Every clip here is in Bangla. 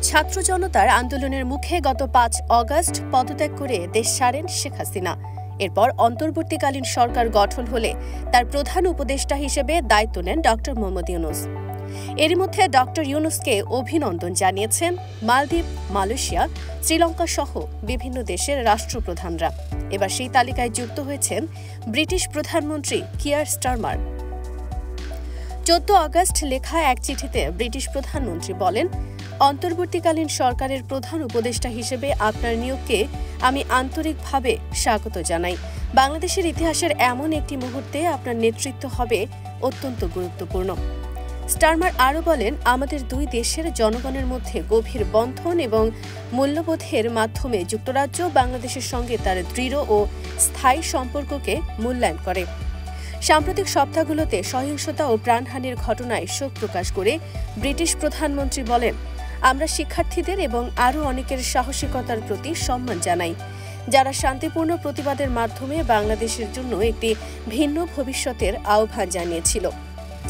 ছাত্র জনতার আন্দোলনের মুখে গত ৫ অগস্ট পদত্যাগ করে দেশ ছাড়েন শেখ হাসিনা। এরপর অন্তর্বর্তীকালীন সরকার গঠন হলে তার প্রধান উপদেষ্টা হিসেবে দায়িত্ব নেন ড মোহাম্মদ ইউনূস। এরই মধ্যে ড ইউনূসকে অভিনন্দন জানিয়েছেন মালদ্বীপ, মালয়েশিয়া, শ্রীলঙ্কা সহ বিভিন্ন দেশের রাষ্ট্রপ্রধানরা। এবার সেই তালিকায় যুক্ত হয়েছেন ব্রিটিশ প্রধানমন্ত্রী কিয়ার স্টারমার। ১৪ অগস্ট লেখা এক চিঠিতে ব্রিটিশ প্রধানমন্ত্রী বলেন, অন্তর্বর্তীকালীন সরকারের প্রধান উপদেষ্টা হিসেবে আপনার নিয়োগকে আমি আন্তরিকভাবে স্বাগত জানাই। বাংলাদেশের ইতিহাসের এমন একটি মুহূর্তে আপনার নেতৃত্ব হবে অত্যন্ত গুরুত্বপূর্ণ। স্টারমার আরও বলেন, আমাদের দুই দেশের জনগণের মধ্যে গভীর বন্ধন এবং মূল্যবোধের মাধ্যমে যুক্তরাজ্য বাংলাদেশের সঙ্গে তার দৃঢ় ও স্থায়ী সম্পর্ককে মূল্যায়ন করে। সাম্প্রতিক সপ্তাহগুলোতে সহিংসতা ও প্রাণহানির ঘটনায় শোক প্রকাশ করে ব্রিটিশ প্রধানমন্ত্রী বলেন, আমরা শিক্ষার্থীদের এবং আরও অনেকের সাহসিকতার প্রতি সম্মান জানাই, যারা শান্তিপূর্ণ প্রতিবাদের মাধ্যমে বাংলাদেশের জন্য একটি ভিন্ন ভবিষ্যতের আহ্বান জানিয়েছিল।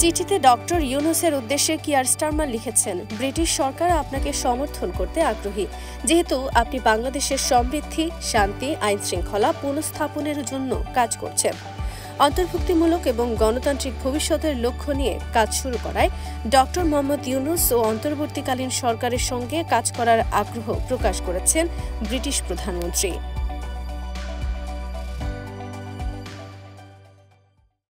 চিঠিতে ড ইউনূসের উদ্দেশ্যে কিয়ার স্টারমার লিখেছেন, ব্রিটিশ সরকার আপনাকে সমর্থন করতে আগ্রহী, যেহেতু আপনি বাংলাদেশের সমৃদ্ধি, শান্তি, আইন শৃঙ্খলা পুনঃস্থাপনের জন্য কাজ করছেন। অন্তর্ভুক্তিমূলক এবং গণতান্ত্রিক ভবিষ্যতের লক্ষ্য নিয়ে কাজ শুরু করায় ড মোহাম্মদ ইউনূস ও অন্তর্বর্তীকালীন সরকারের সঙ্গে কাজ করার আগ্রহ প্রকাশ করেছেন ব্রিটিশ প্রধানমন্ত্রী।